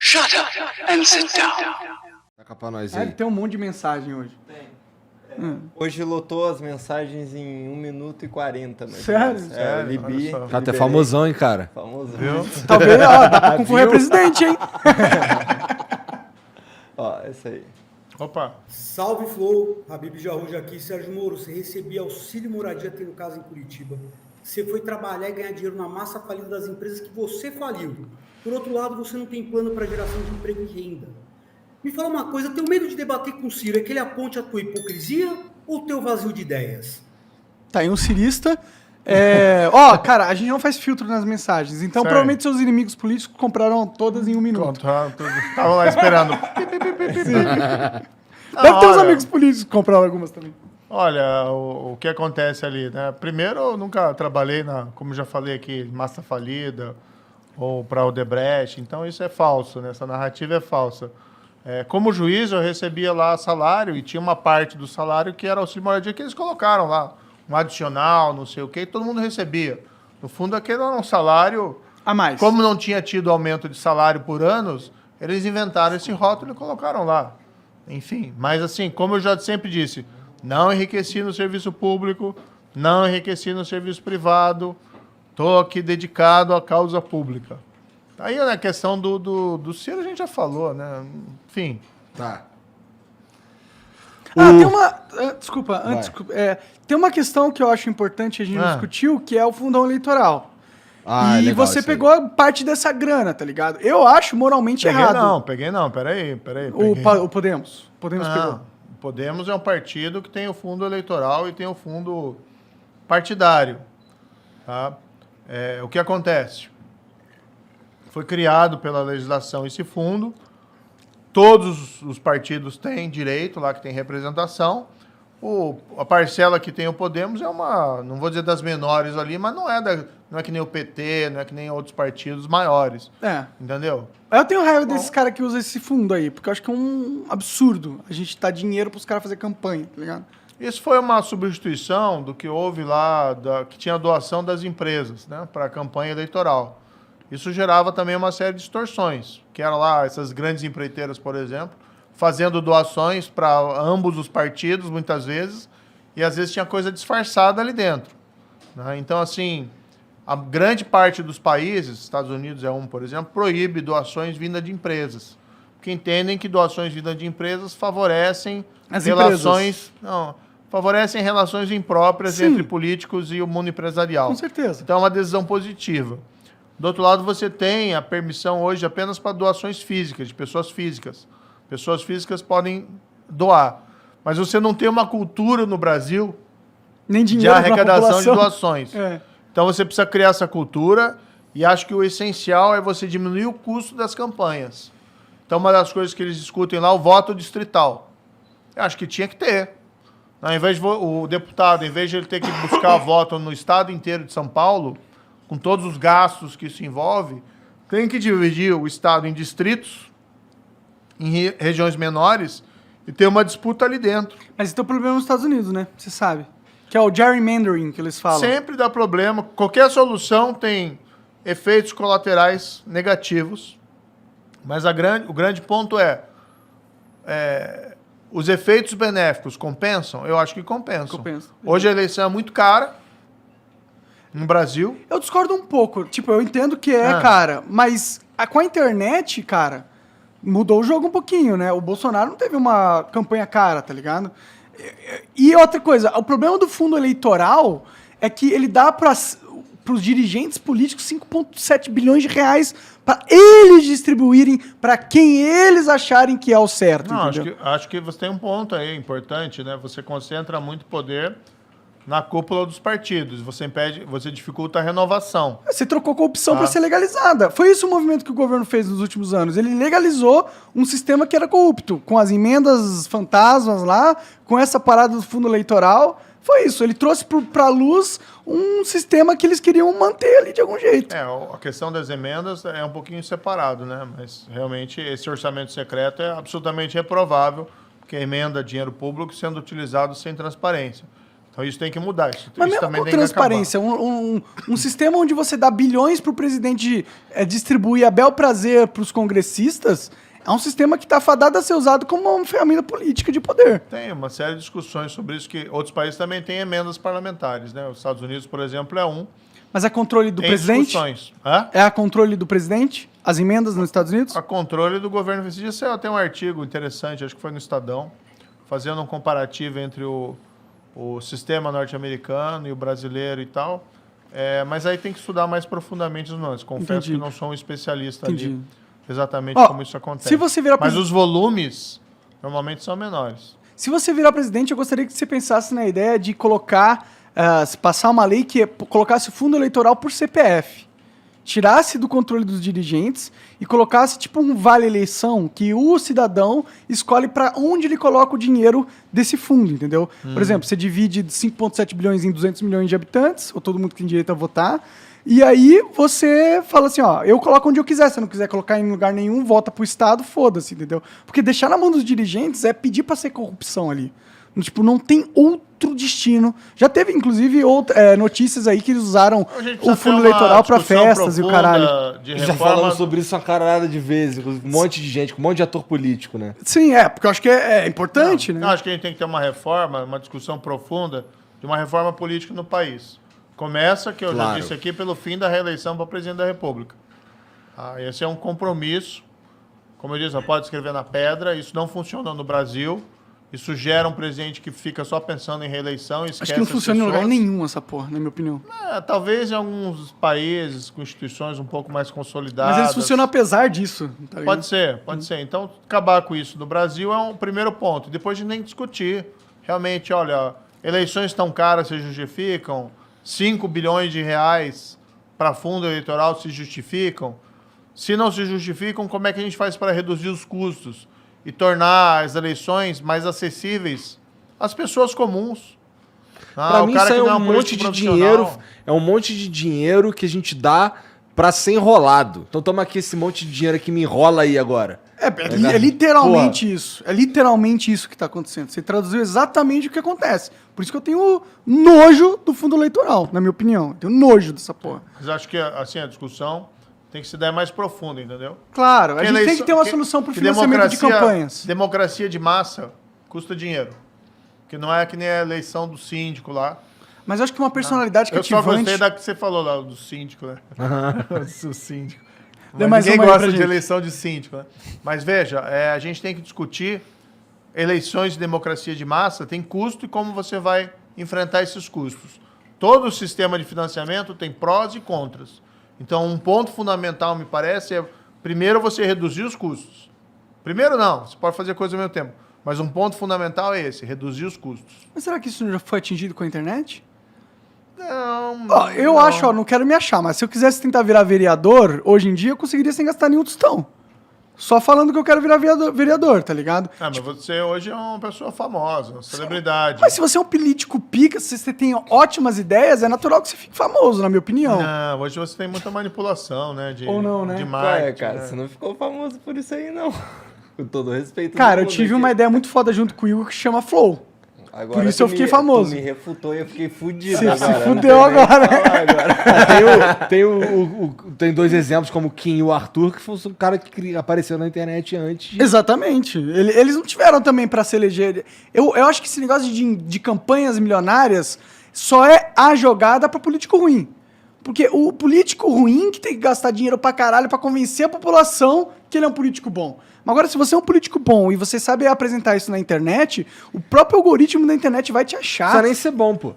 Shut up and sit down. Taca pra nós aí. Tem um monte de mensagem hoje. Hoje lotou as mensagens em 1 minuto e 40. Sério? Sério, Libi. O cara é famosão, hein, cara? Famoso. Viu? Talvez, ó, dá pra concorrer a presidente, hein? Ó, esse aí. Opa. Salve Flow, Habib Jarruja aqui. Sérgio Moro, você recebia auxílio moradia tendo casa em Curitiba. Você foi trabalhar e ganhar dinheiro na massa falida das empresas que você faliu. Por outro lado, você não tem plano para geração de emprego e renda. Me fala uma coisa, tenho medo de debater com o Ciro, é que ele aponte a tua hipocrisia ou o teu vazio de ideias? Tá aí um cirista. Cara, a gente não faz filtro nas mensagens, então Certo. provavelmente seus inimigos políticos compraram todas em 1 minuto. Tava lá esperando. Deve ter uns amigos políticos que compraram algumas também. Olha, o que acontece ali, né? Primeiro, eu nunca trabalhei como já falei aqui, massa falida ou para o Odebrecht, então isso é falso, né? Essa narrativa é falsa. Como juiz, eu recebia lá salário e tinha uma parte do salário que era auxílio moradia que eles colocaram lá, um adicional, não sei o quê, e todo mundo recebia. No fundo, aquele era um salário... A mais. Como não tinha tido aumento de salário por anos, eles inventaram esse rótulo e colocaram lá. Enfim, mas assim, como eu já sempre disse, não enriqueci no serviço público, não enriqueci no serviço privado, estou aqui dedicado à causa pública. Aí a questão do Ciro a gente já falou, né? Enfim. Tá. Tem uma... Desculpa, tem uma questão que eu acho importante a gente discutiu, que é o fundão eleitoral. É e legal você isso aí. pegou parte dessa grana, tá ligado? Eu acho moralmente errado. Peguei não, peraí. O Podemos. Podemos pegou. O Podemos é um partido que tem o fundo eleitoral e tem o fundo partidário. Tá? O que acontece? Foi criado pela legislação esse fundo. Todos os partidos têm direito, lá que tem representação. A parcela que tem o Podemos é uma, não vou dizer das menores ali, mas não é que nem o PT, não é que nem outros partidos maiores. Entendeu? Eu tenho raiva desses caras que usam esse fundo aí, porque eu acho que é um absurdo a gente dar dinheiro pros caras fazer campanha, tá ligado? Isso foi uma substituição do que houve lá, que tinha doação das empresas, né, para a campanha eleitoral. Isso gerava também uma série de distorções, que eram lá essas grandes empreiteiras, por exemplo, fazendo doações para ambos os partidos, muitas vezes, e às vezes tinha coisa disfarçada ali dentro. Né? Então, assim, a grande parte dos países, Estados Unidos é um, por exemplo, proíbe doações vindas de empresas, porque entendem que doações vindas de empresas favorecem favorecem relações impróprias entre políticos e o mundo empresarial. Com certeza. Então, é uma decisão positiva. Do outro lado, você tem a permissão hoje apenas para doações físicas, de pessoas físicas. Pessoas físicas podem doar. Mas você não tem uma cultura no Brasil nem de dinheiro arrecadação de doações. É. Então, você precisa criar essa cultura e acho que o essencial é você diminuir o custo das campanhas. Então, uma das coisas que eles discutem lá é o voto distrital. Eu acho que tinha que ter. Ao invés de o deputado, em vez de ele ter que buscar voto no estado inteiro de São Paulo, com todos os gastos que isso envolve, tem que dividir o estado em distritos, em regiões menores, e ter uma disputa ali dentro. Mas tem o problema nos Estados Unidos, né? Você sabe. Que é o gerrymandering que eles falam. Sempre dá problema. Qualquer solução tem efeitos colaterais negativos, mas o grande ponto os efeitos benéficos compensam? Eu acho que compensam. Compensa. Hoje a eleição é muito cara no Brasil. Eu discordo um pouco. Tipo, eu entendo que cara, mas com a internet, cara, mudou o jogo um pouquinho, né? O Bolsonaro não teve uma campanha cara, tá ligado? E outra coisa, o problema do fundo eleitoral é que ele dá para os dirigentes políticos 5,7 bilhões de reais para eles distribuírem para quem eles acharem que é o certo. Não, entendeu? acho que você tem um ponto aí importante, né? Você concentra muito poder na cúpula dos partidos. Você dificulta a renovação. Você trocou corrupção para ser legalizada. Foi isso o movimento que o governo fez nos últimos anos. Ele legalizou um sistema que era corrupto, com as emendas fantasmas lá, com essa parada do fundo eleitoral. Foi isso. Ele trouxe para a luz um sistema que eles queriam manter ali de algum jeito. A questão das emendas é um pouquinho separado, né? Mas realmente esse orçamento secreto é absolutamente reprovável, porque a emenda é dinheiro público sendo utilizado sem transparência. Então isso tem que mudar. Isso Mas mesmo também com tem que transparência, um sistema onde você dá bilhões para o presidente distribuir a bel prazer para os congressistas, é um sistema que está fadado a ser usado como uma ferramenta política de poder. Tem uma série de discussões sobre isso, que outros países também têm emendas parlamentares, né? Os Estados Unidos, por exemplo, é um. Mas é controle do Tem presidente? discussões. Hã? É a controle do presidente? As emendas nos Estados Unidos? A controle do governo. Esse dia tem um artigo interessante, acho que foi no Estadão, fazendo um comparativo entre o sistema norte-americano e o brasileiro e tal. Mas aí tem que estudar mais profundamente os nuances. Confesso Entendi. que não sou um especialista Entendi. ali exatamente Ó, como isso acontece. se você virar Mas presi- os volumes normalmente são menores. Se você virar presidente, eu gostaria que você pensasse na ideia de colocar, passar uma lei que colocasse o fundo eleitoral por CPF. Tirasse do controle dos dirigentes e colocasse tipo um vale-eleição que o cidadão escolhe para onde ele coloca o dinheiro desse fundo, entendeu? Por exemplo, você divide 5,7 bilhões em 200 milhões de habitantes, ou todo mundo que tem direito a votar, e aí você fala assim, ó, eu coloco onde eu quiser, se eu não quiser colocar em lugar nenhum, volta pro Estado, foda-se, entendeu? Porque deixar na mão dos dirigentes é pedir para ser corrupção ali. Tipo, não tem outro destino. Já teve, inclusive, notícias aí que eles usaram A gente o precisa fundo ter uma eleitoral para discussão festas e o profunda caralho. de Já reforma. falamos sobre isso uma caralhada de vezes, com um monte de gente, com um monte de ator político, né? Sim, porque eu acho que é importante, Eu né? acho que a gente tem que ter uma reforma, uma discussão profunda de uma reforma política no país. Começa, que eu já Claro. disse aqui, pelo fim da reeleição para presidente da República. Esse é um compromisso. Como eu disse, não pode escrever na pedra. Isso não funciona no Brasil. Isso gera um presidente que fica só pensando em reeleição e esquece Acho que não as funciona em lugar pessoas. nenhum essa porra, na minha opinião. Talvez em alguns países com instituições um pouco mais consolidadas. Mas eles funcionam apesar disso. Tá ligado? Pode ser. Então, acabar com isso no Brasil é um primeiro ponto. Depois de nem discutir. Realmente, olha, eleições tão caras se justificam, 5 bilhões de reais para fundo eleitoral se justificam. Se não se justificam, como é que a gente faz para reduzir os custos e tornar as eleições mais acessíveis às pessoas comuns? Pra o mim, cara isso que aí não é é um um monte político de profissional. dinheiro. É um monte de dinheiro que a gente dá pra ser enrolado. Então toma aqui esse monte de dinheiro que me enrola aí agora. É literalmente isso. É literalmente isso que está acontecendo. Você traduziu exatamente o que acontece. Por isso que eu tenho nojo do fundo eleitoral, na minha opinião. Eu tenho nojo dessa porra. Mas acho que assim, a discussão tem que se dar mais profunda, entendeu? Claro, a Porque gente tem eleição- que ter uma que- solução para o que financiamento de campanhas. Democracia de massa custa dinheiro. Que não é que nem a eleição do síndico lá. Mas eu acho que uma personalidade Eu só cativante... gostei da que você falou lá, do síndico, né? Do síndico. Dê Mas mais ninguém uma aí gosta pra de gente. eleição de síndico, né? Mas veja, a gente tem que discutir eleições de democracia de massa, tem custo e como você vai enfrentar esses custos. Todo o sistema de financiamento tem prós e contras. Então, um ponto fundamental, me parece, é primeiro você reduzir os custos. Primeiro não, você pode fazer coisa ao mesmo tempo. Mas um ponto fundamental é esse, reduzir os custos. Mas será que isso já foi atingido com a internet? Não, Eu não. acho, não quero me achar, mas se eu quisesse tentar virar vereador, hoje em dia eu conseguiria sem gastar nenhum tostão. Só falando que eu quero virar vereador, tá ligado? Mas você hoje é uma pessoa famosa, uma celebridade. Mas se você é um político pica, se você tem ótimas ideias, é natural que você fique famoso, na minha opinião. Não, hoje você tem muita manipulação, né? Ou não, né? De marketing, cara, né? você não ficou famoso por isso aí, não. Com todo respeito. Cara, eu do mundo tive aqui. uma ideia muito foda junto com o Igor que chama Flow. Agora por isso tu eu fiquei me- famoso. Tu me refutou e eu fiquei fudido Se agora. não fudeu tem nem o que agora. falar agora. Tem dois exemplos, como o Kim e o Arthur, que foi um cara que apareceu na internet antes de... Exatamente. Eles não tiveram também pra se eleger. Eu acho que esse negócio de campanhas milionárias só é a jogada pra político ruim. Porque o político ruim que tem que gastar dinheiro pra caralho pra convencer a população que ele é um político bom. Mas agora, se você é um político bom e você sabe apresentar isso na internet, o próprio algoritmo da internet vai te Não achar. precisa nem ser bom, pô.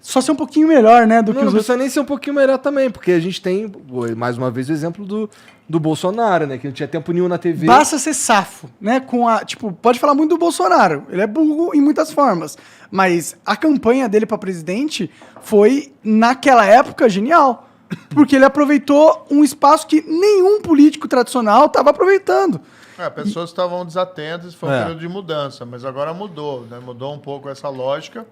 Só ser um pouquinho melhor, né, do Não, que não os outros. precisa nem ser um pouquinho melhor também, porque a gente tem, mais uma vez, o exemplo do Bolsonaro, né? Que não tinha tempo nenhum na TV. Basta ser safo, né? Pode falar muito do Bolsonaro. Ele é burro em muitas formas. Mas a campanha dele pra presidente foi, naquela época, genial. Porque ele aproveitou um espaço que nenhum político tradicional estava aproveitando. Pessoas estavam desatentas, foi um É. período de mudança, mas agora mudou, né? Mudou um pouco essa lógica.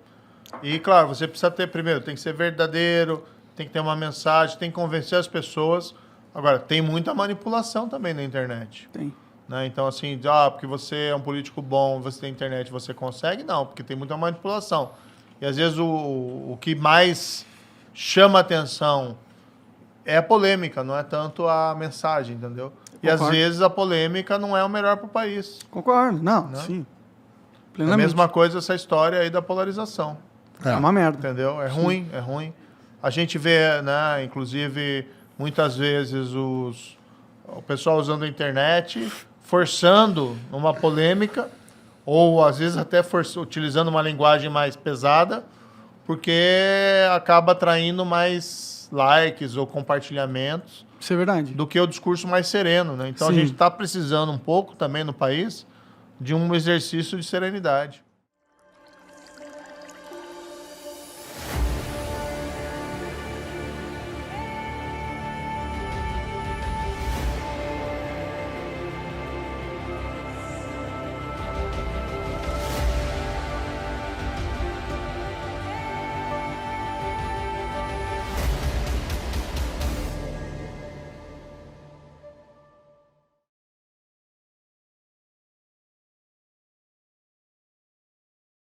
E, claro, você precisa ter, primeiro, tem que ser verdadeiro, tem que ter uma mensagem, tem que convencer as pessoas. Agora, tem muita manipulação também na internet. Tem. Né? Então, assim, porque você é um político bom, você tem internet, você consegue? Não, porque tem muita manipulação. E às vezes o que mais chama atenção é a polêmica, não é tanto a mensagem, entendeu? E às Concordo. vezes a polêmica não é o melhor para o país. Concordo. Não, Né? sim. É a Plenamente. mesma coisa essa história aí da polarização. É uma merda. Entendeu? É ruim, é ruim. A gente vê, né, inclusive, muitas vezes o pessoal usando a internet, forçando uma polêmica, ou às vezes até utilizando uma linguagem mais pesada, porque acaba atraindo mais likes ou compartilhamentos Isso é verdade. do que o discurso mais sereno, né? Então a Sim. gente está precisando um pouco também no país de um exercício de serenidade.